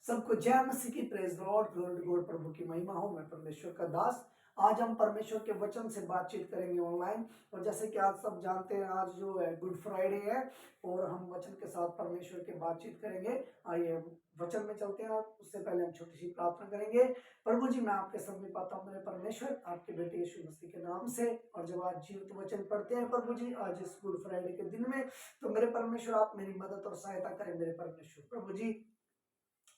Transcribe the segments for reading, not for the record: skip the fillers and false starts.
सबको जय मसीह की प्रेज लॉर्ड ग्लोरी गॉड प्रभु की महिमा हो। मैं परमेश्वर का दास। आज हम परमेश्वर के वचन से बातचीत करेंगे ऑनलाइन। और जैसे कि आज सब जानते हैं, आज जो है गुड फ्राइडे है और हम वचन के साथ परमेश्वर के बातचीत करेंगे। आइए वचन में चलते हैं। उससे पहले हम छोटी सी प्रार्थना करेंगे। प्रभु जी, मैं आपके सब में पाता हूँ मेरे परमेश्वर, आपके बेटे यीशु मसीह के नाम से। और जब आज जीवित वचन पढ़ते हैं प्रभु जी, आज इस गुड फ्राइडे के दिन में, तो मेरे परमेश्वर आप मेरी मदद और सहायता करें। मेरे परमेश्वर प्रभु जी,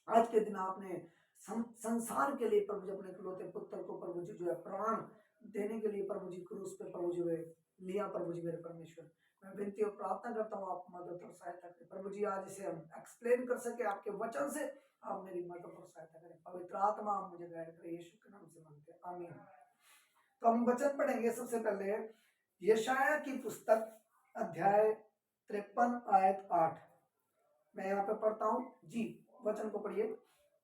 आज के दिन आपने संसार के लिए प्रभु जी अपने इकलौते पुत्र को प्रभु जी जो है प्राण देने के लिए प्रभु जी क्रूस पे प्रभु जी लिया। प्रभु जी मेरे परमेश्वर, मैं विनती और प्रार्थना करता हूँ आप मदद और सहायता करें। प्रभु जी आज इसे हम एक्सप्लेन कर सके आपके वचन से, आप मेरी मदद और सहायता करें। पवित्र आत्मा आप मुझे गाइड करें, यीशु के नाम से मांगते हैं, आमीन। तो हम वचन पढ़ेंगे। सबसे पहले यशाया की पुस्तक अध्याय 53 आयत 8। मैं यहाँ पे पढ़ता हूँ जी, वचन को पढ़िए।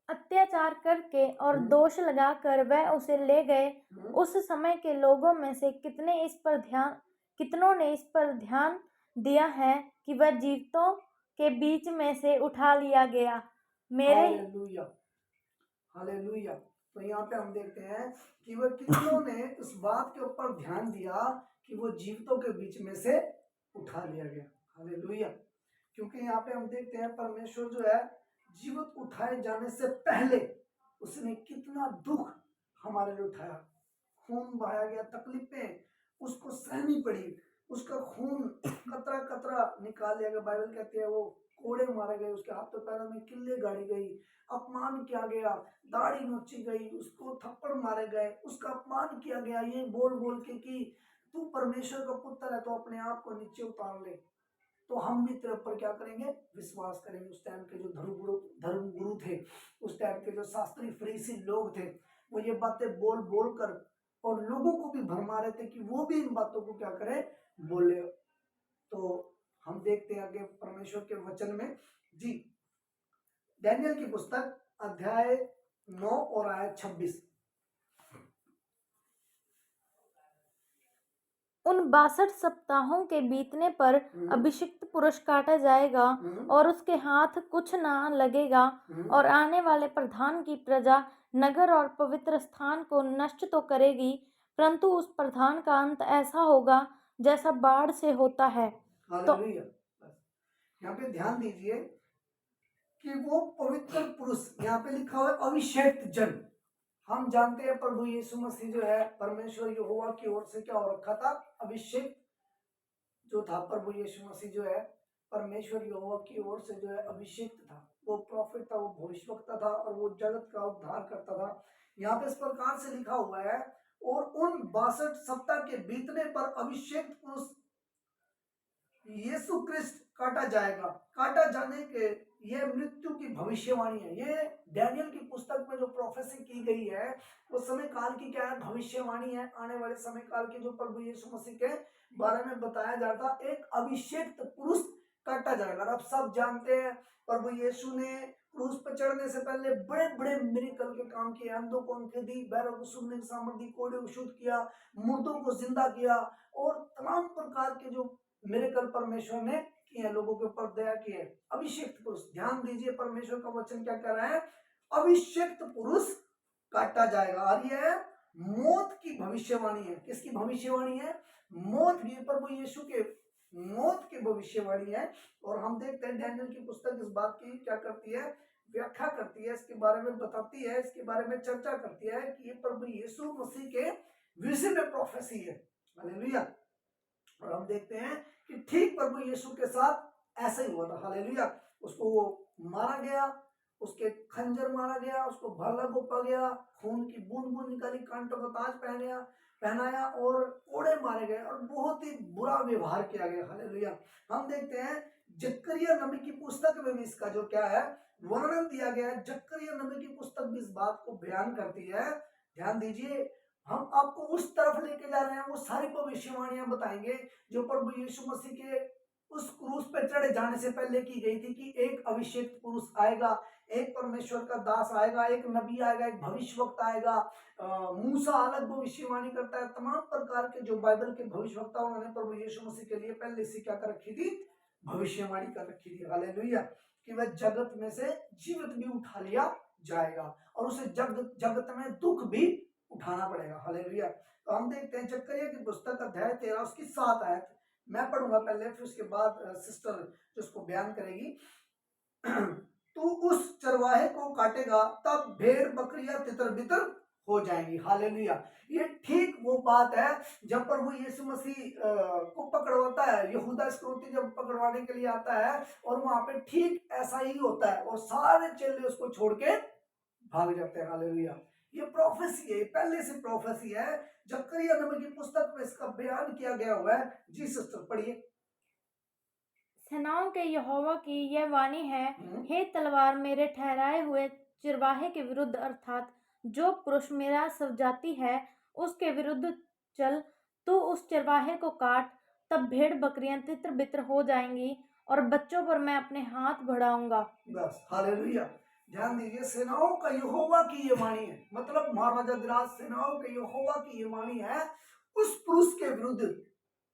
अत्याचार करके और दोष लगाकर वह उसे ले गए। उस समय के लोगों में से कितनों ने इस पर ध्यान दिया है कि वह जीवितों के बीच में से उठा लिया गया। मेरे हालेलुया, हालेलुया। तो यहाँ पे हम देखते हैं कि वह कितनों ने इस बात के ऊपर ध्यान दिया कि वो जीवितों के बीच में से उठा लिया गया। हालेलुया। क्योंकि यहाँ पे हम देखते हैं परमेश्वर जो है जीवित उठाए जाने से पहले उसने कितना दुख हमारे लिए उठाया। खून बहाया गया, तकलीफें उसको सहनी पड़ी, उसका खून कतरा कतरा निकाल लिया गया। बाइबल कहती है वो कोड़े मारे गए, उसके हाथों पैरों में किल्ले गाड़ी गई, अपमान किया गया, दाढ़ी नोची गई, उसको थप्पड़ मारे गए, उसका अपमान किया गया ये बोल बोल के कि तू परमेश्वर का पुत्र है तो अपने आप को नीचे उतार ले। तो हम भी तेरे ऊपर क्या करेंगे, विश्वास करेंगे। उस टाइम के जो धर्म गुरु थे, उस टाइम के जो शास्त्री फरीसी लोग थे, वो ये बातें बोल बोल कर और लोगों को भी भरमा रहे थे कि वो भी इन बातों को क्या करे, बोले। तो हम देखते हैं आगे परमेश्वर के वचन में जी, दानियेल की पुस्तक अध्याय 9 और आयत 26। उन 62 सप्ताहों के बीतने पर अभिषिक्त पुरुष काटा जाएगा और उसके हाथ कुछ ना लगेगा। और आने वाले प्रधान की प्रजा नगर और पवित्र स्थान को नष्ट तो करेगी, परंतु उस प्रधान का अंत ऐसा होगा जैसा बाढ़ से होता है। तो यहाँ पे ध्यान दीजिए कि वो पवित्र पुरुष, यहाँ पे लिखा हुआ है अभिषेक्त जन। हम जानते हैं प्रभु यीशु मसीह जो है परमेश्वर यहोवा की ओर से क्या हो रखा था, अभिषेक जो था। प्रभु यीशु मसीह जो है परमेश्वर यहोवा की ओर से जो है अभिषेक था। वो प्रॉफिट था, वो भविष्यवक्ता था और वो जगत का उद्धार करता था। यहाँ पे इस प्रकार से लिखा हुआ है, और उन 62 सप्ताह के बीतने पर अभिषेक पुरुष यीशु क्रिस्ट काटा जाएगा। काटा जाने के ये मृत्यु की भविष्यवाणी है। ये दानियेल की पुस्तक में जो प्रोफेसी की गई है वो समय काल की क्या है, भविष्यवाणी है। आने वाले समय काल के जो प्रभु यीशु मसीह के बारे में बताया जाता, एक अभिषेक पुरुष काटा जाएगा। अब सब जानते हैं प्रभु यीशु ने क्रूस पर चढ़ने से पहले बड़े बड़े मिरेकल के काम किए। अंधों को आंखें दी, बहरों को सुनने की सामर्थ्य दी, कोड़े को शुद्ध किया, मुर्दों को जिंदा किया और तमाम प्रकार के जो मिरेकल परमेश्वर ने किए, लोगों के ऊपर दया की है। अभिषिक्त पुरुष, ध्यान दीजिए परमेश्वर का वचन क्या कह रहा है, अभिषिक्त पुरुष काटा जाएगा। और यह मौत की भविष्यवाणी है। किसकी भविष्यवाणी है, मौत की, प्रभु यीशु के मौत की भविष्यवाणी है। और हम देखते हैं दानियेल की पुस्तक इस बात की क्या करती है, व्याख्या करती है, इसके बारे में बताती है, इसके बारे में चर्चा करती है कि ये प्रभु यीशु मसीह के विषय में प्रोफेसी है। हालेलुया। और हम देखते हैं कि ठीक प्रभु यीशु के साथ ऐसा ही हुआ था। हालेलुया। उसको वो मारा गया, उसके खंजर मारा गया, उसको भाला गोपा गया, खून की बूंद बूंद निकाली, कांटों का ताज पहनाया और कोड़े मारे गए और बहुत ही बुरा व्यवहार किया गया। हालेलुया। हम देखते हैं जकरिया नबी की पुस्तक में भी इसका जो क्या है, वर्णन दिया गया है। जकरिया नबी की पुस्तक भी इस बात को बयान करती है। ध्यान दीजिए, हम आपको उस तरफ लेके जा रहे हैं। वो सारी भविष्यवाणियां बताएंगे जो प्रभु यीशु मसीह के उस क्रूस पे चढ़े जाने से पहले की गई थी कि एक अभिषेक पुरुष आएगा, एक परमेश्वर का दास आएगा, एक नबी आएगा, एक भविष्यवक्ता आएगा। मूसा अलग भविष्यवाणी करता है। तमाम प्रकार के जो बाइबल के भविष्यवक्ता, उन्होंने प्रभु यीशु मसीह के लिए पहले से क्या कर रखी थी, भविष्यवाणी कर रखी थी। हालेलुया। कि वह जगत में से जीवित भी उठा लिया जाएगा और उसे जगत में दुख भी उठाना पड़ेगा। हालेलुया। तो हम देखते हैं जकरिया की पुस्तक अध्याय 13 उसकी 7 आयत मैं पढ़ूंगा पहले, फिर उसके बाद सिस्टर जिसको बयान करेगी। तू उस चरवाहे को काटेगा, तब भेड़ बकरियां तितर बितर हो जाएंगी। हालेलुया। ये ठीक वो बात है जब प्रभु यीशु मसीह को पकड़वाता है, यहूदा इस्करियोती जब पकड़वाने के लिए आता है, और वहां पे ठीक ऐसा ही होता है और सारे चेले उसको छोड़ के भाग जाते हैं। हालेलुया। ये प्रोफेसी है, पहले से प्रोफेसी है, जकरिया नबी की पुस्तक में इसका बयान किया गया हुआ है। जी सिस्टर पढ़िए। सेनाओं के यहोवा की यह वाणी है, हे तलवार मेरे ठहराए हुए चिरवाहे के विरुद्ध अर्थात जो पुरुष मेरा स्वजाति है उसके विरुद्ध चल। तू उस चिरवाहे को काट, तब भेड़ बकरियां तितर बितर हो जाएंगी और बच्चों पर मैं अपने हाथ बढ़ाऊंगा। बस हालेलुया। ध्यान दीजिए, सेनाओं का यहोवा की ये वाणी है, मतलब महाराजा दिराज सेनाओं के यहोवा की ये वाणी है, उस पुरुष के विरुद्ध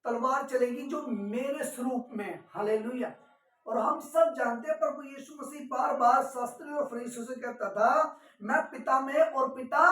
तलवार चलेगी जो मेरे स्वरूप में। हालेलुया। और हम सब जानते हैं प्रभु यीशु मसीह बार बार शास्त्री और फरीसियों से कहता था, मैं पिता में और पिता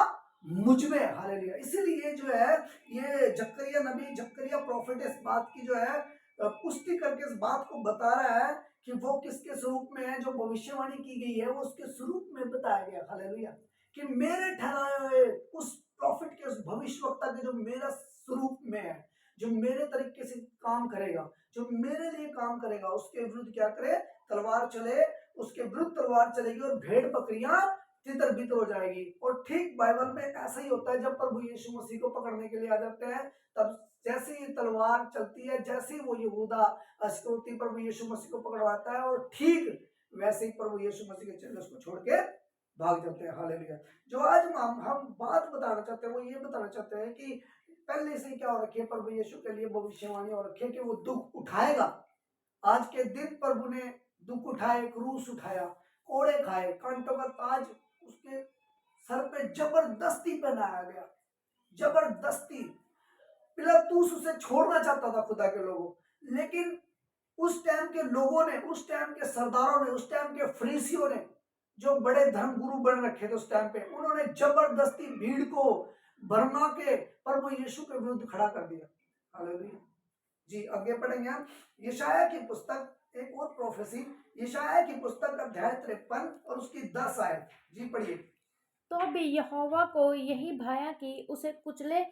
मुझ में। हालेलुया। इसीलिए जो है ये जकरिया नबी, जकरिया प्रॉफिट इस बात की जो है पुष्टि करके इस बात को बता रहा है कि वो किसके स्वरूप में है, जो भविष्यवाणी की गई है वो उसके स्वरूप में बताया गया। हालेलुया। कि मेरे ठहराए हुए उस प्रॉफिट के, उस भविष्यवक्ता के जो मेरा स्वरूप में है, जो मेरे तरीके से काम करेगा, जो मेरे लिए काम करेगा, उसके विरुद्ध क्या करे, तलवार चले, उसके विरुद्ध तलवार चलेगी और भेड़ बकरियां तितर बितर हो जाएगी। और ठीक बाइबल में ऐसा ही होता है, जब प्रभु यीशु मसीह को पकड़ने के लिए आ जाते हैं, तब जैसे ही तलवार चलती है, जैसे ही वो यहूदा इस्करियोती प्रभु यीशु मसीह को पकड़वाता है, और ठीक वैसे ही प्रभु यीशु मसीह के चेले उसको छोड़ के भाग जाते हैं। हालेलुया। जो आज हम बात बताना चाहते हैं वो ये बताना चाहते हैं कि पहले से क्या हो रखी है, प्रभु यीशु के लिए भविष्यवाणी हो रखी है कि वो दुख उठाएगा। आज के दिन प्रभु ने दुख उठाए, क्रूस उठाया, कोड़े खाए, कांटों का ताज उसके सर पे जबरदस्ती पहनाया गया, जबरदस्ती। पिलातूस उसे छोड़ना चाहता था खुदा के लोगों, लेकिन उस टाइम के लोगों ने, उस टाइम के सरदारों ने, उस टाइम के फरीसियों ने, जो बड़े धर्म गुरु बन रखे थे उस टाइम पे, उन्होंने जबरदस्ती भीड़ को भरमा के प्रभु यीशु के विरुद्ध खड़ा कर दिया। हालेलुया। जी आगे पढ़ेंगे हम यशायाह की पुस्तक, एक और प्रोफेसी, यशायाह की पुस्तक अध्याय 53 और उसकी 10 आयत। जी पढ़िए। तो भी यहोवा को यही भाया कि उसे कुचले,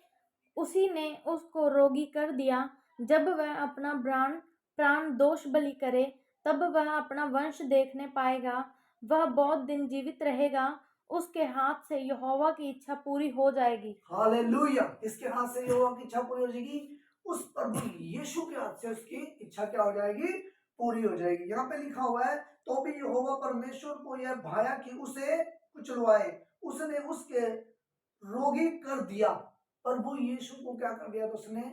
उसी ने उसको रोगी कर दिया। जब वह अपना प्राण दोष बलि करे, तब वह अपना वंश देखने पाएगा, वह बहुत दिन जीवित रहेगा, उसके हाथ से यहोवा की इच्छा पूरी हो जाएगी। हालेलुया। इसके हाथ से यहोवा की इच्छा पूरी हो जाएगी, उस प्रभु यीशु के हाथ से उसकी इच्छा क्या हो जाएगी, पूरी हो जाएगी। यहाँ पे लिखा हुआ है, तो भी यहोवा परमेश्वर को यह भाया कि उसे कुचलवाए, उसने उसके रोगी कर दिया। प्रभु यीशु को क्या कर दिया, तो उसने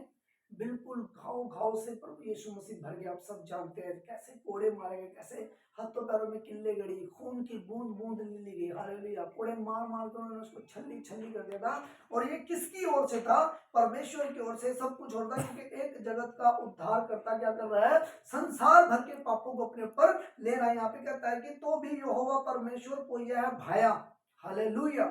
बिल्कुल घाव घाव से प्रभु यीशु मसीह भर गया। आप सब जानते हैं कैसे कोड़े मारे गए, कैसे हाथों पैरों में किल्ले गड़ी, खून की बूंद बूंद ली गई। हालेलुया। कोड़े मार मार कर उन्होंने उसको छल्ली छल्ली कर दिया था। और ये किसकी ओर से था, परमेश्वर की ओर से सब कुछ हो रहा था, क्योंकि एक जगत का उद्धार करता क्या कर रहा है, संसार भर के पापों को अपने ऊपर ले रहा है। यहाँ पे कहता है कि तो भी यहोवा परमेश्वर को यह भाया, हालेलुया,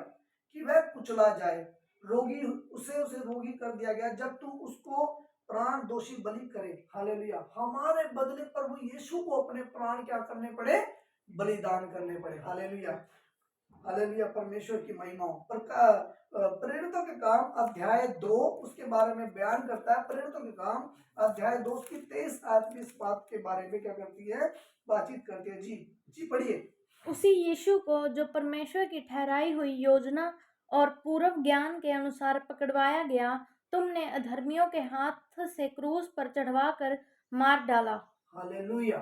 कि वह कुचला जाए, रोगी, उसे रोगी कर दिया गया, जब तू उसको प्राण दोषी बलि करे। हालेलुया। हमारे बदले प्रभु यीशु को अपने प्राण क्या करने पड़े, बलिदान करने पड़े। हालेलुया। हालेलुया। परमेश्वर की महिमा हो। प्रेरितों के काम अध्याय 2 उसके बारे में बयान करता है। प्रेरितों के काम अध्याय 2 उसकी 23 आयत भी इस बात के बारे में क्या करती है, बातचीत करती है। जी पढ़िए। उसी यीशु को जो परमेश्वर की ठहराई हुई योजना और पूर्व ज्ञान के अनुसार पकड़वाया गया, तुमने अधर्मियों के हाथ से क्रूस पर चढ़वाकर मार डाला। हालेलुया।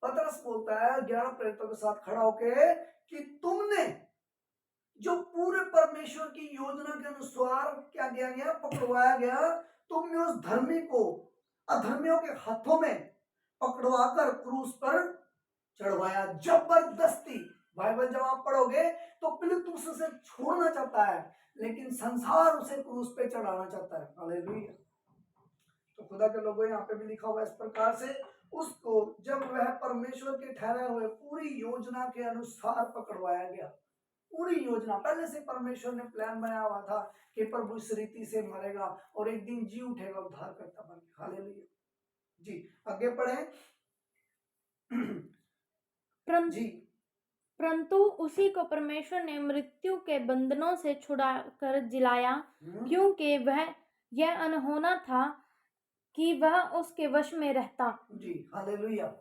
पतरस बोलता है 11 प्रेरितों के साथ खड़ा होके कि तुमने जो पूरे परमेश्वर की योजना के अनुसार क्या किया गया, पकड़वाया गया, तुमने उस धर्मी को अधर्मियों के हाथों में पकड़वाकर क्रूस पर चढ़वाया, जबरदस्ती। बाइबल जब आप पढ़ोगे तो पिलातूस उसे छोड़ना चाहता है, लेकिन संसार उसे क्रूस पे चढ़ाना चाहता है। हालेलुया। तो खुदा के लोगों, यहाँ पे भी लिखा हुआ है इस प्रकार से, उसको जब वह परमेश्वर के ठहराए हुए पूरी योजना के अनुसार पकड़वाया गया। पूरी योजना पहले से परमेश्वर ने प्लान बनाया हुआ था कि प्रभु इस रीति से मरेगा और एक दिन जी उठेगा उद्धार करता बन के। हालेलुया। जी आगे पढ़े। परं- जी परंतु उसी को परमेश्वर ने मृत्यु के बंधनों से छुड़ाकर जिलाया, क्योंकि वह यह अनहोना था कि वह उसके वश में रहता। जी हालेलुया।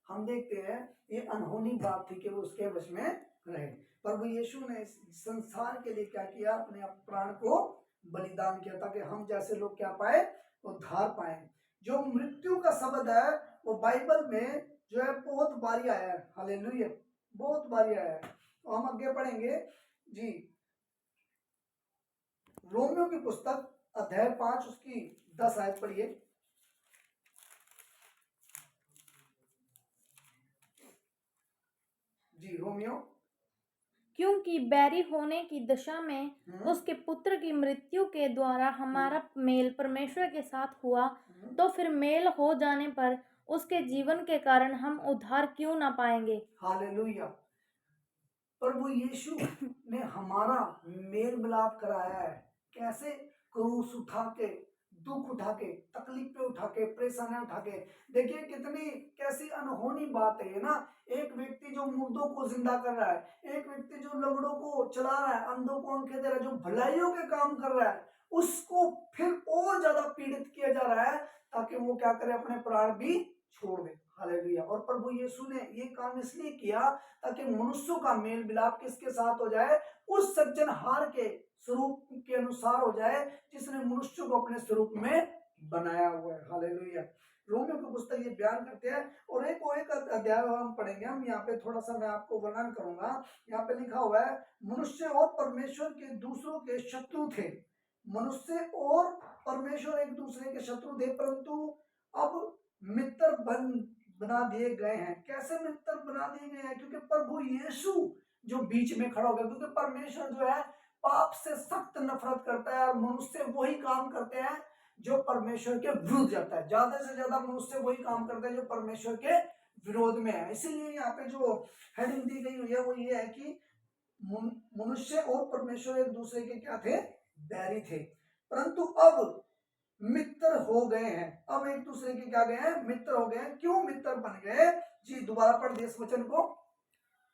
हम देखते हैं ये अनहोनी बात थी कि वो उसके वश में रहे। प्रभु यीशु ने इस संसार के लिए क्या किया, अपने प्राण को बलिदान किया ताकि हम जैसे लोग क्या पाए, उद्धार पाए। जो मृत्यु का शब्द है वो बाइबल में जो है बहुत बारी आया है। हालेलुया, बहुत बारी आया है। तो हम आगे पढ़ेंगे। जी रोमियो की पुस्तक अध्याय 5 उसकी 10 आयत पढ़िए। जी रोमियो। क्योंकि बैरी होने की दशा में उसके पुत्र की मृत्यु के द्वारा हमारा मेल परमेश्वर के साथ हुआ, तो फिर मेल हो जाने पर उसके जीवन के कारण हम उद्धार क्यों ना पाएंगे। हालेलुया। प्रभु यीशु ने हमारा मेल मिलाप कराया है। कैसे? क्रूस उठा के, दुख उठा के, तकलीफें उठा के, परेशानियां उठा के। देखिए कितनी कैसी अनहोनी बात है ना। एक व्यक्ति जो मुर्दों को जिंदा कर रहा है, एक व्यक्ति जो लंगड़ों को चला रहा है, अंधों को आंखें दे रहा है, जो भलाइयों के काम कर रहा है, उसको फिर और ज्यादा पीड़ित किया जा रहा है ताकि वो क्या करे, अपने प्राण भी छोड़ दे। हालेलुया। और प्रभु यीशु ने ये काम इसलिए किया ताकि मनुष्यों का मेल मिलाप किसके साथ हो जाए, उस सज्जनहार के स्वरूप के अनुसार हो जाए जिसने मनुष्य को अपने स्वरूप में बनाया हुआ है। हालेलुया। रोमियो की पुस्तक ये बयान करते हैं। और एक अध्याय हम पढ़ेंगे। हम यहाँ पे थोड़ा सा मैं आपको वर्णन करूंगा। यहाँ पे लिखा हुआ है, मनुष्य और परमेश्वर के दूसरों के शत्रु थे। मनुष्य और परमेश्वर एक दूसरे के शत्रु थे, परंतु अब मित्र बना दिए गए हैं। कैसे मित्र बना दिए गए हैं? क्योंकि प्रभु यीशु जो बीच में खड़ा हो गया। क्योंकि परमेश्वर जो है पाप से सख्त नफरत करता है और मनुष्य वही काम करते हैं जो परमेश्वर के विरुद्ध जाता है। ज्यादा से ज्यादा मनुष्य वही काम करते हैं जो परमेश्वर के विरोध में है। इसीलिए यहाँ पे जो हेडिंग दी गई हुई है वो ये है कि मनुष्य और परमेश्वर एक दूसरे के क्या थे, बैरी थे, परंतु अब मित्र हो गए हैं। अब एक दूसरे के क्या गए हैं, मित्र हो गए हैं। क्यों मित्र बन गए? जी दोबारा पढ़ दिए इस वचन को।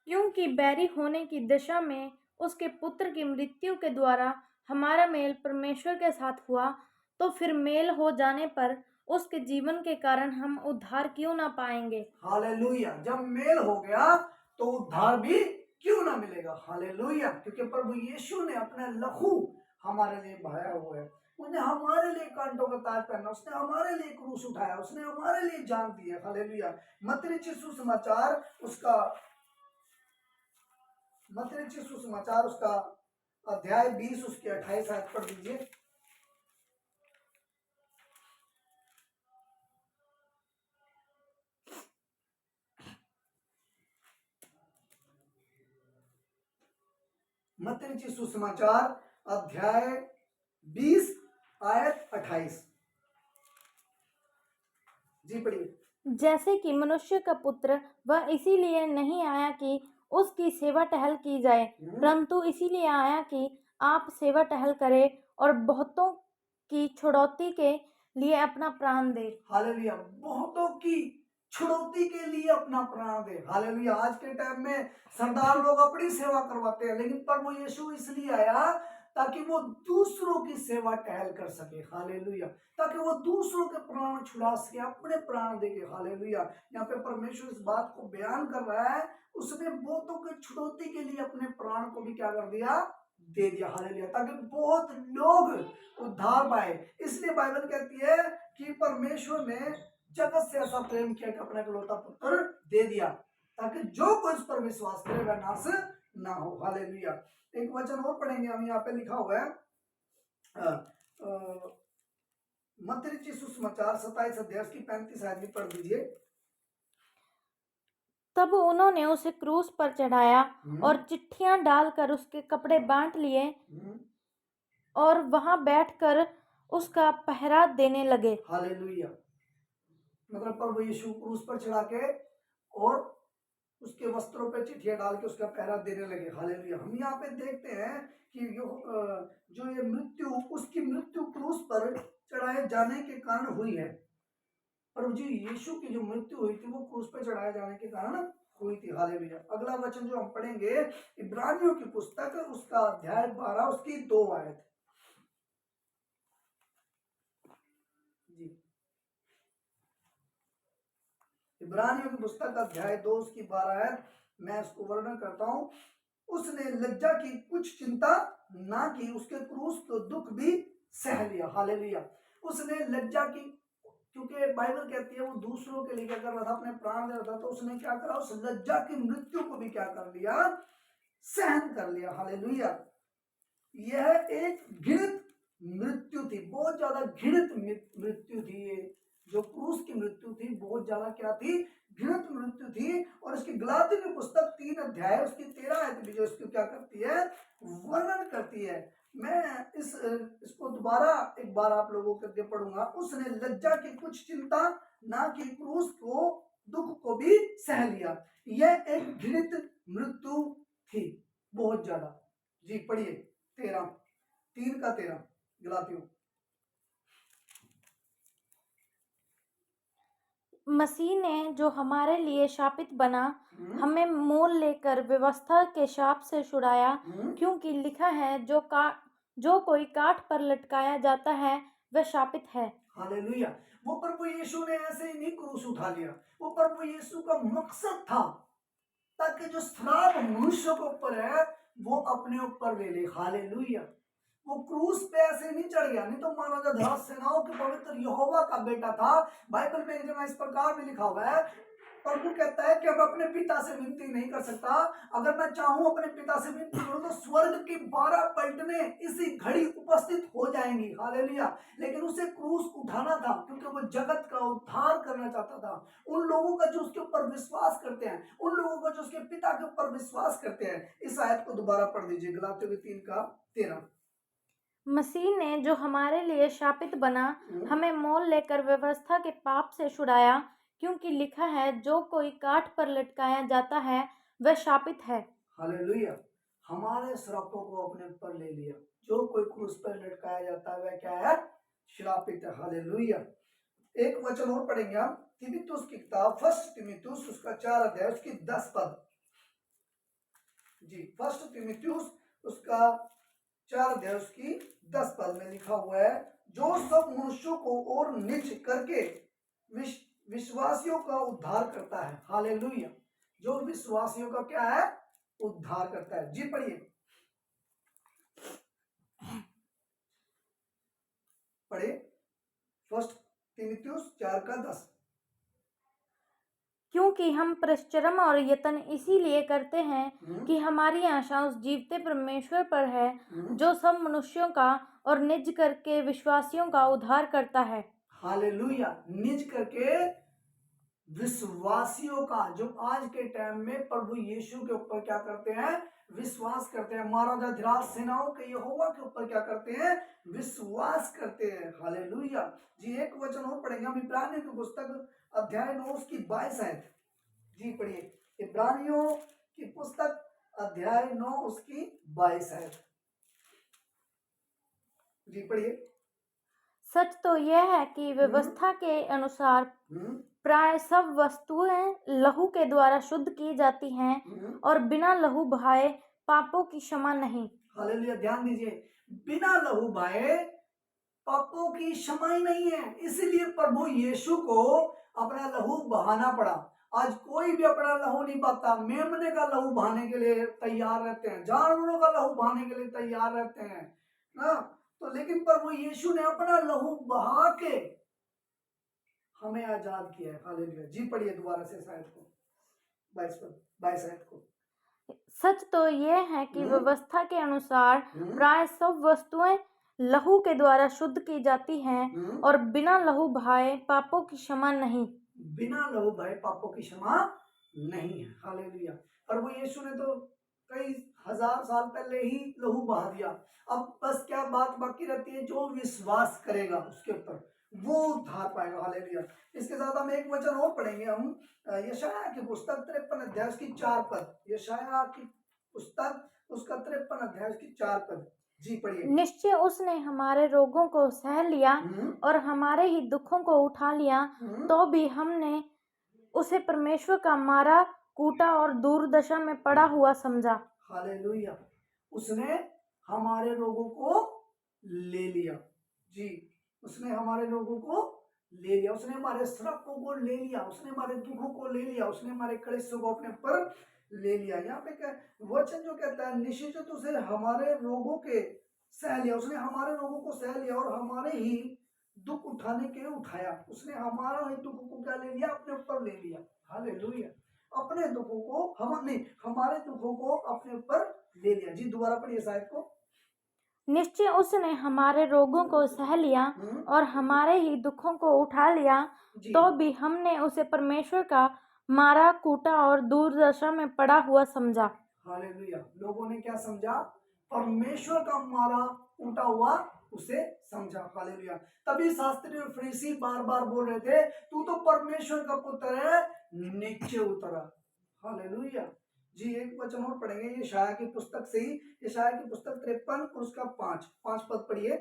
क्योंकि बैरी होने की दशा में उसके पुत्र की मृत्यु के द्वारा हमारा मेल परमेश्वर के साथ हुआ, तो फिर मेल हो जाने पर उसके जीवन के कारण हम उद्धार क्यों ना पाएंगे। हालेलुया। जब मेल हो गया तो उद्धार भी क्यों ना मिलेगा। हालेलुया। क्योंकि प्रभु यीशु ने अपना लहू हमारे लिए बहाया हुआ है। उसने हमारे लिए कांटों का ताज पहना, उसने हमारे लिए क्रूस उठाया, उसने हमारे लिए जान दी है। हालेलुया। मत्ती सुसमाचार उसका अध्याय 20 उसके 28 आयत पढ़ दीजिए। मत्ती सुसमाचार अध्याय 20 आयत 28। जी पढ़िए। जैसे कि मनुष्य का पुत्र वह इसीलिए नहीं आया कि उसकी सेवा टहल की जाए, परंतु इसीलिए आया कि आप सेवा टहल करें और बहुतों की छुड़ौती के लिए अपना प्राण दे। हालेलुया। बहुतों की छुड़ौती के लिए अपना प्राण दे। हालेलुया। आज के टाइम में सरदार लोग अपनी सेवा करवाते हैं, लेकिन प्रभु यीशु इसलिए आया ताकि वो दूसरों की सेवा टहल कर सके। हालेलुया। ताकि वो दूसरों के प्राण छुड़ा सके, अपने प्राण देके। हालेलुया। यहाँ पे परमेश्वर इस बात को बयान कर रहा है, उसने बहुतों की छुड़ौती के लिए अपने प्राण को भी क्या कर दिया, दे दिया। हालेलुया। ताकि बहुत लोग उद्धार पाए। इसलिए बाइबल कहती है कि परमेश्वर ने जगत से ऐसा प्रेम किया कि अपना इकलौता पुत्र दे दिया ताकि जो कोई उस पर विश्वास करे वह नाश ना हो। हालेलुया। एक वचन और पढ़ेंगे हम। यहाँ पे लिखा हुआ है मत्ती सुसमाचार 27 अध्याय की 35 आयत भी पढ़ दीजिए। तब उन्होंने उसे क्रूस पर चढ़ाया और चिट्ठियां डालकर उसके कपड़े बांट लिए और वहां बैठकर उसका पहरा देने लगे। हालेलुया। मतलब प्रभु यीशु क्रूस पर चढ़ा के और उसके वस्त्रों पे चिट्ठियां डाल के उसका पहरा देने लगे। हालेलुया। हम यहाँ पे देखते हैं कि जो ये मृत्यु, उसकी मृत्यु क्रूस पर चढ़ाए जाने के कारण हुई है। प्रभु जी यीशु की जो मृत्यु हुई थी वो क्रूस पर चढ़ाए जाने के कारण हुई थी। हालेलुया। अगला वचन जो हम पढ़ेंगे इब्रानियों की पुस्तक उसका अध्याय 12 उसकी 2 आयत। जी, इब्रानियों की पुस्तक अध्याय 2 उसकी 12 आयत, मैं इसको वर्णन करता हूं। उसने लज्जा की कुछ चिंता ना की, उसके क्रूस को दुख भी सह लिया। हालेलुया। उसने लज्जा की, क्योंकि बाइबल कहती है वो दूसरों के लिए क्या कर रहा था, अपने प्राण दे रहा था, तो उसने क्या करा, उस लज्जा की मृत्यु को भी क्या कर लिया, सहन कर लिया। हालेलुया। यह एक घृणित मृत्यु थी, बहुत ज्यादा घृणित मृत्यु थी। ये जो क्रूस की मृत्यु थी बहुत ज्यादा क्या थी, घृणित मृत्यु थी। और इसकी गलातियों की पुस्तक 3 अध्याय उसकी 13 आयत भी जो इसको क्या करती है, वर्णन करती है। मैं इसको दोबारा एक बार आप लोगों के आगे पढ़ूंगा। उसने लज्जा की कुछ चिंता ना की, क्रूस को दुख को भी सह लिया। यह एक घृणित मृत्यु थी, बहुत ज्यादा। जी पढ़िए 13, 3 का 13 गलातियों। मसीह ने जो हमारे लिए शापित बना, हमें मोल लेकर व्यवस्था के शाप से छुड़ाया, क्योंकि लिखा है जो कोई काठ पर लटकाया जाता है वह शापित है। हालेलुया। वो प्रभु यीशु ने ऐसे ही नहीं क्रूस उठा लिया, वो प्रभु यीशु का मकसद था ताकि जो श्राप मनुष्य के ऊपर है वो अपने ऊपर ले ले। हालेलुया। वो क्रूस पे ऐसे नहीं चढ़ गया, नहीं तो महाराजा ध्वज सेनाओं के पवित्र यहोवा का बेटा था। बाइबल में एक जगह इस प्रकार भी लिखा हुआ है, प्रभु कहता है कि अब अपने पिता से विनती नहीं कर सकता, अगर मैं चाहूं अपने पिता से विनती करूं तो स्वर्ग की 12 पलटनें इसी घड़ी उपस्थित हो जाएंगी। हालेलुया। लेकिन उसे क्रूस उठाना था क्योंकि वो जगत का उद्धार करना चाहता था। उन लोगों का जो उसके ऊपर विश्वास करते हैं, उन लोगों का जो उसके पिता के ऊपर विश्वास करते हैं। इस आयत को दोबारा पढ़ दीजिए, गलातियों के 3 का 13। मसीह ने जो हमारे लिए शापित बना, हमें मोल लेकर व्यवस्था के पाप से छुड़ाया, क्योंकि लिखा है जो कोई काठ पर लटकाया जाता है वह शापित है। हालेलुया। हमारे श्रापों को अपने ऊपर ले लिया, जो कोई क्रूस पर लटकाया जाता है वह क्या है, श्रापित है। हालेलुया। एक वचन और पढ़ेंगे हम, तीमुथियुस की किताब 1 तीमुथियुस उसका 4 अध्याय उसकी 10 पद। जी 1 तीमुथियुस उसका 4 अध्याय उसकी 10 पद में लिखा हुआ है, जो सब मनुष्यों को और नीच करके विश्वासियों का उद्धार करता है। हालेलुया। जो विश्वासियों का क्या है, उद्धार करता है। जी पढ़िए, पढ़िए 1 तीमुथियुस 4 का 10। क्योंकि हम परिश्रम और यत्न इसीलिए करते हैं कि हमारी आशा उस जीवते परमेश्वर पर है, जो सब मनुष्यों का और निज करके विश्वासियों का उद्धार करता है। हालेलुया। निज करके विश्वासियों का, जो आज के टाइम में प्रभु यीशु के ऊपर क्या करते हैं, विश्वास करते हैं। महाराजा धिराज सेनाओं के यहोवा के ऊपर क्या करते हैं, विश्वास करते हैं। हालेलुया। जी एक वचन और पढ़ेंगे हम, इब्रानियों की पुस्तक अध्याय 9 उसकी 22 है। जी पढ़िए, इब्रानियों की पुस्तक अध्याय 9 उसकी 22 है। जी पढ़िए। सच तो यह है कि व्यवस्था के अनुसार प्राय सब वस्तुएं लहू के द्वारा शुद्ध की जाती हैं, और बिना लहू बहाए पापों की क्षमा नहीं। हालेलुया। ध्यान दीजिए, बिना लहू बहाए पापों की क्षमा ही नहीं है, इसलिए प्रभु यीशु को अपना लहू बहाना पड़ा। आज कोई भी अपना लहू नहीं बहाता, मेमने का लहू बहाने के लिए तैयार रहते हैं, जानवरों का लहू बहाने के लिए तैयार रहते हैं ना। तो लेकिन प्रभु यीशु ने अपना लहू बहा के हमें आजाद किया है। हालेलुया। जी पढ़िए दोबारा से शायद को 22 आयत को। सच तो यह है कि व्यवस्था के अनुसार प्राय सब वस्तुएं लहू के द्वारा शुद्ध की जाती हैं, और बिना लहू बहाए पापों की क्षमा नहीं। बिना लहू बहाए पापों की क्षमा नहीं है। हालेलुया। प्रभु यीशु ने तो कई हजार साल पहले ही लहू बहा दिया। अब बस क्या बात बाकी रहती है, जो विश्वास करेगा उसके ऊपर, वो उद्धार पाएगा। हालेलुया। इसके साथ हम एक वचन और पढ़ेंगे, हम यशायाह की पुस्तक 53 अध्याय की 4 पद। यशायाह की पुस्तक उसका 53 अध्याय की 4 पद। जी पढ़िए। निश्चय उसने हमारे रोगों को सह लिया और हमारे ही दुखों को उठा लिया, तो भी हमने उसे परमेश्वर का मारा कूटा और दुर्दशा में पड़ा हुआ समझा। हालेलुया। उसने हमारे रोगों को ले लिया। जी, उसने हमारे रोगों को ले लिया, उसने हमारे श्रापों को ले लिया, उसने हमारे दुखों को ले लिया, उसने हमारे कलेशों को अपने पर ले लिया। यहाँ पे क्या वचन जो कहता है, निश्चित उसे हमारे रोगों के सह लिया, उसने हमारे रोगों को सह लिया और हमारे ही दुख उठाने के उठाया। उसने हमारा ही दुखों को क्या ले लिया, अपने ऊपर ले लिया। हालेलुया। अपने दुखों को हम नहीं, हमारे दुखों को अपने ऊपर ले लिया। जी दोबारा पढ़िए शायद को। निश्चय उसने हमारे रोगों को सह लिया और हमारे ही दुखों को उठा लिया, तो भी हमने उसे परमेश्वर का मारा कूटा और दुर्दशा में पड़ा हुआ समझा। हालेलुया। लोगों ने क्या समझा, परमेश्वर का मारा कूटा हुआ उसे समझा। हालेलुया। तभी शास्त्री और फरीसी बार बार बोल रहे थे, तू तो परमेश्वर का पुत्र है, नीचे उतरा। हालेलुया। जी एक वचन और पढ़ेंगे यशायाह की पुस्तक से ही, यशायाह की पुस्तक 53 उसका 5 पद पढ़िए।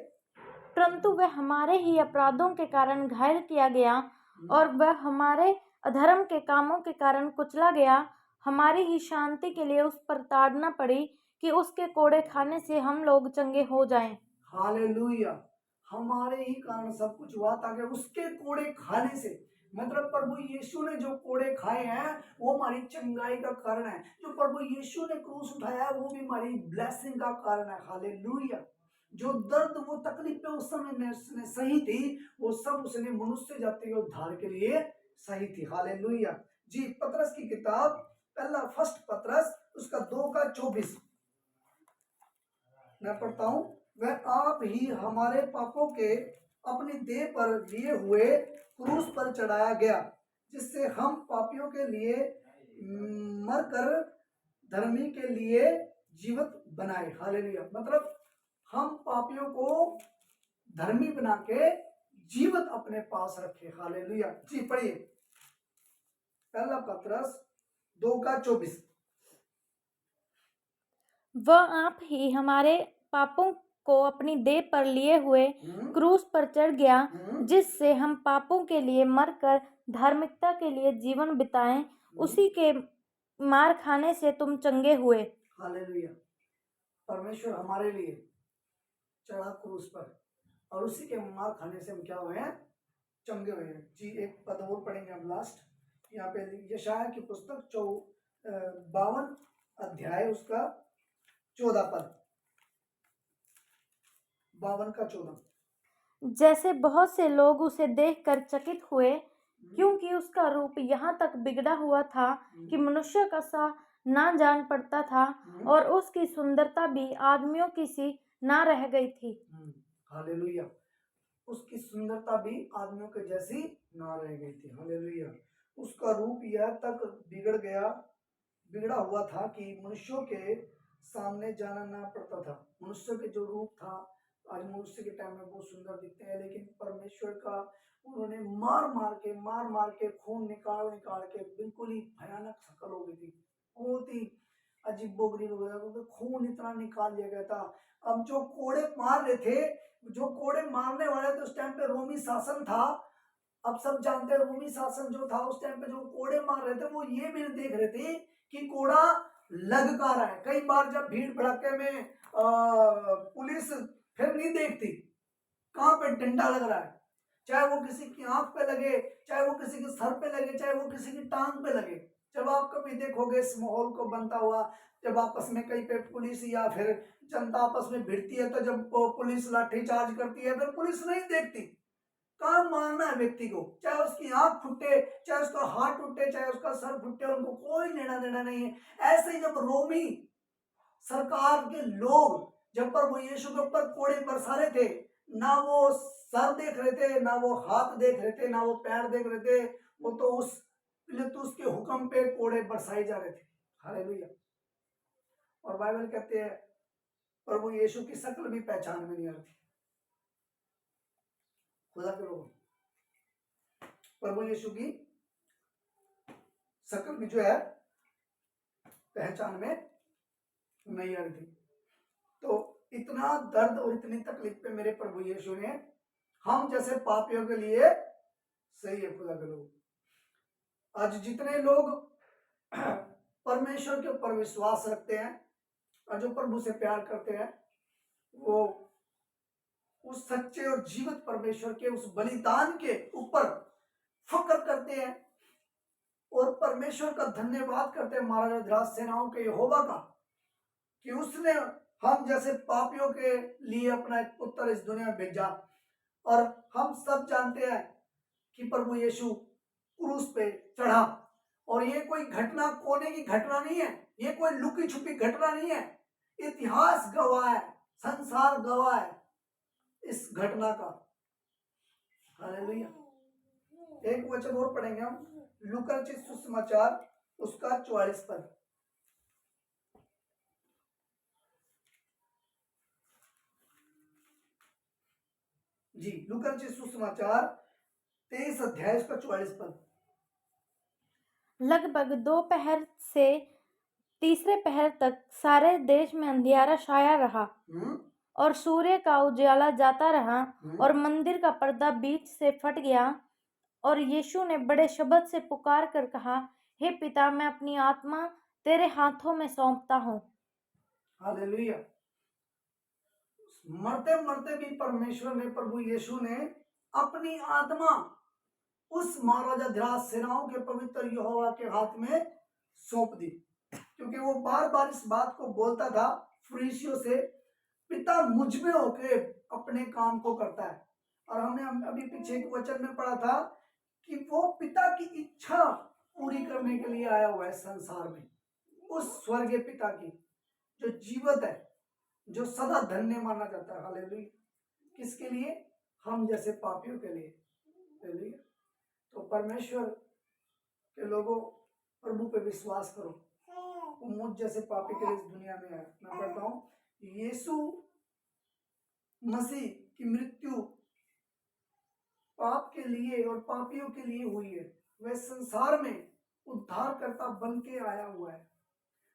परंतु वह हमारे ही अपराधों के कारण घायल किया गया और वह हमारे अधर्म के कामों के कारण कुचला गया। हमारी ही शांति के लिए उस पर ताड़ना पड़ी कि उसके कोड़े खाने से हम लोग चंगे हो जाएं। हालेलुया। हमारे ही कारण सब कुछ हुआ, ताकि उसके कोड़े खाने से, मतलब प्रभु यीशु ने जो कोड़े खाए हैं वो हमारी चंगाई का कारण है। जो प्रभु यीशु ने क्रूस उठाया है वो भी हमारी ब्लेसिंग का कारण है। हालेलुया। जो दर्द वो तकलीफें उस समय उसने सही थी, वो सब उसने मनुष्य जाति के उद्धार के लिए सही थी। हालेलुया। जी पतरस की किताब पहला फर्स्ट पतरस उसका 2 का 24 मैं पढ़ता हूं। वह आप ही हमारे पापों के अपनी देह पर लिए हुए क्रूस पर चढ़ाया गया, जिससे हम पापियों के लिए मरकर धर्मी के लिए जीवित बनाए। हालेलुया। मतलब हम पापियों को धर्मी बना के जीवित अपने पास रखे। हालेलुया। जी पढ़िए पहला पतरस 2 का 24। वह आप ही हमारे पापों को अपनी देह पर लिए हुए क्रूस पर चढ़ गया, जिससे हम पापों के लिए मरकर धार्मिकता के लिए जीवन बिताएं। उसी के मार खाने से तुम चंगे हुए। हालेलुया। परमेश्वर हमारे लिए चढ़ा क्रूस पर और उसी के मार खाने से हम क्या हुए हैं, चंगे हुए हैं। जी एक पद और पढ़ेंगे हम लास्ट। यहाँ पे यशायाह की पुस्तक 52 अध्याय उसका 14 पद, 52 का 14। जैसे बहुत से लोग उसे देखकर चकित हुए, क्योंकि उसका रूप यहाँ तक बिगड़ा हुआ था कि मनुष्य का सा ना जान पड़ता था, और उसकी सुंदरता भी आदमियों की सी ना रह गई थी। हालेलुया। उसकी सुंदरता भी आदमियों के जैसी ना रह गई थी। हालेलुया। उसका रूप यह तक बिगड़ा हुआ था कि मनुष्यों के सामने जाना ना पड़ता था। मनुष्य के जो रूप था, आज मनुष्य के टाइम में बहुत सुंदर दिखते हैं, लेकिन परमेश्वर का उन्होंने मार मार के खून निकाल के बिल्कुल ही भयानक शक्ल हो गई थी। बहुत ही अजीबोगरीब हो गया, क्योंकि खून इतना निकाल लिया गया था। अब जो कोड़े मार रहे थे, जो कोड़े मारने वाले थे, उस टाइम पे रोमी शासन था। अब सब जानते हैं रोमी शासन जो था उस टाइम पे, जो कोड़े मार रहे थे वो ये भी देख रहे थे कि कोड़ा लग का रहा है। कई बार जब भीड़ भड़के में पुलिस फिर नहीं देखती कहाँ पे डंडा लग रहा है, चाहे वो किसी की आंख पे लगे, चाहे वो किसी के सर पे लगे, चाहे वो किसी की टांग पे लगे। जब आप कभी देखोगे इस माहौल को बनता हुआ, जब आपस में कहीं पे पुलिस या फिर जनता आपस में भिड़ती है, तो जब पुलिस लाठीचार्ज करती है, फिर पुलिस नहीं देखती कहाँ मारना है व्यक्ति को, चाहे उसकी आंख फुटे, चाहे उसका हाथ टूटे, चाहे उसका सर फुटे, उनको कोई लेना देना नहीं है। ऐसे ही जब रोमी सरकार के लोग जब प्रभु यीशु के ऊपर कोड़े बरसा रहे थे, ना वो सर देख रहे थे, ना वो हाथ देख रहे थे, ना वो पैर देख रहे थे, वो तो उस पिलातुस के हुक्म पे कोड़े बरसाए जा रहे थे। हालेलुया। और बाइबल कहते हैं प्रभु यीशु की शक्ल भी पहचान में नहीं आ रही थी। खुदा के लोगों, प्रभु यीशु की शक्ल भी जो है पहचान में नहीं आ रही थी। तो इतना दर्द और इतनी तकलीफ पे मेरे प्रभु यीशु ने हम जैसे पापियों के लिए सही है खुदा के लोग। आज जितने लोग परमेश्वर के ऊपर विश्वास रखते हैं और जो प्रभु से प्यार करते हैं, वो उस सच्चे और जीवित परमेश्वर के उस बलिदान के ऊपर फक्र करते हैं और परमेश्वर का धन्यवाद करते हैं, महाराज सेनाओं के यहोवा का, कि उसने हम जैसे पापियों के लिए अपना एक पुत्र इस दुनिया में भेजा। और हम सब जानते हैं कि प्रभु यीशु क्रूस पे चढ़ा, और ये कोई घटना कोने की घटना नहीं है, ये कोई लुकी छुपी घटना नहीं है। इतिहास गवाह है, संसार गवाह है इस घटना का। हालेलुया। एक वचन और पढ़ेंगे हम, लूका रचित सुसमाचार उसका 44 पद। जी, लूका रचित सुसमाचार 23 अध्याय उसका 44 पद। लगभग दोपहर से तीसरे पहर तक सारे देश में अंधियारा छाया रहा और सूर्य का उजाला जाता रहा और मंदिर का पर्दा बीच से फट गया। और यीशु ने बड़े शब्द से पुकार कर कहा, हे पिता, मैं अपनी आत्मा तेरे हाथों में सौंपता हूँ। हालेलुया। मरते मरते भी परमेश्वर ने, प्रभु यीशु ने अपनी आत्मा उस महाराजा धिराज सेनाओं के पवित्र यहोवा के हाथ में सौंप दी, क्योंकि वो बार बार इस बात को बोलता था फरीसियों से, पिता मुझ में होके अपने काम को करता है। और हमने अभी पीछे एक वचन में पढ़ा था कि वो पिता की इच्छा पूरी करने के लिए आया हुआ है संसार में, उस स्वर्गीय पिता की जो जीवित है, जो सदा धन्य माना जाता है। हालेलुया। किसके लिए? हम जैसे पापियों के लिए। हालेलुया। तो परमेश्वर के लोगों, प्रभु पे विश्वास करो, वो मुझ जैसे पापी के लिए इस दुनिया में है। मैं कहता हूँ यीशु मसीह की मृत्यु पाप के लिए और पापियों के लिए हुई है। वह संसार में उद्धारकर्ता बन के आया हुआ है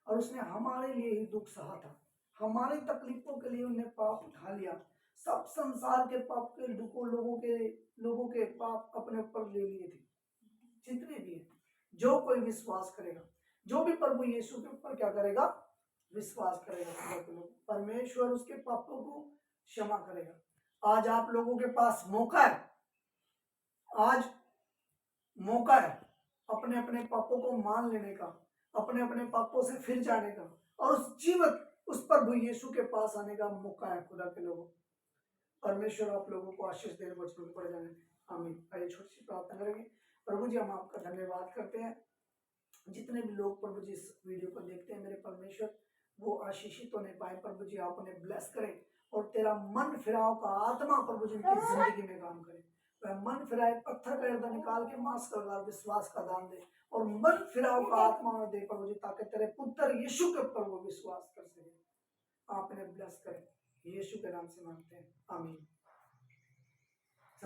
और उसने हमारे लिए ही दुख सहा था, हमारी तकलीफों के लिए उन्हें पाप उठा लिया। सब संसार के पाप के दुखों लोगों के पाप अपने ऊपर ले लिए थे, जितने भी हैं। जो कोई विश्वास करेगा, जो भी प्रभु यीशु के ऊपर क्या करेगा, विश्वास करेगा, परमेश्वर उसके पापों को क्षमा करेगा। आज आप लोगों के पास मौका है, आज मौका है अपने अपने पापों को मान लेने का, अपने अपने पापों से फिर जाने का और उस जीवित उस प्रभु यीशु के पास आने का मौका है। खुदा के लोगों, परमेश्वर आप लोगों को आशीष देने वचनों को पढ़ जाने। आमीन। आइए छोटी सी प्रार्थना करेंगे। प्रभु जी, हम आपका धन्यवाद करते हैं, जितने भी लोग प्रभु जी इस वीडियो को देखते हैं, मेरे परमेश्वर वो आशीषित होने पाए। प्रभु जी आप उन्हें ब्लेस करें और तेरा मन फिराव का आत्मा प्रभु जी उनकी जिंदगी में काम करे। वह मन फिराए, पत्थर का हृदय निकाल के मांस का विश्वास का दान दे और मन फिराव का आत्मा उन्हें दे प्रभु जी, ताकि तेरे पुत्र यीशु के ऊपर वो विश्वास कर सके। आप उन्हें ब्लेस करें, यीशु के नाम से मांगते हैं, आमीन।